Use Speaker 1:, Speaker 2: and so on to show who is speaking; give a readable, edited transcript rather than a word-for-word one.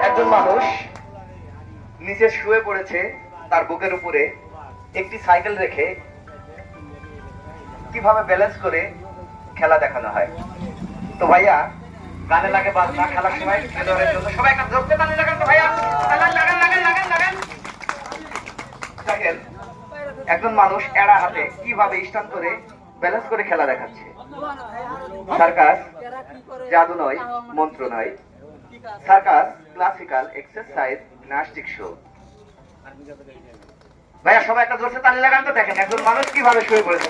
Speaker 1: একজন মানুষ নিচে শুয়ে পড়েছে, তার বুকের উপরে একটি সাইকেল রেখে কিভাবে ব্যালেন্স করে খেলা দেখানো হয়। তো ভাইয়া গানে লাগে বাজনা, খেলার সময় খেলোয়াড়ের জন্য সবাই একটা ধরতে তালি লাগান তো ভাইয়া, লাগান। দেখেন একজন মানুষ এড়া হাতে কিভাবে স্ট্যান্ড করে ব্যালেন্স করে খেলা দেখাচ্ছে। সার্কাস জাদু নয়, মন্ত্র নয়, circus classical exercise gymnastic show. ভাইয়া সবাই একটা জোরসে তালি লাগান তো, দেখেন একজন মানুষ কিভাবে শুয়ে পড়েছে।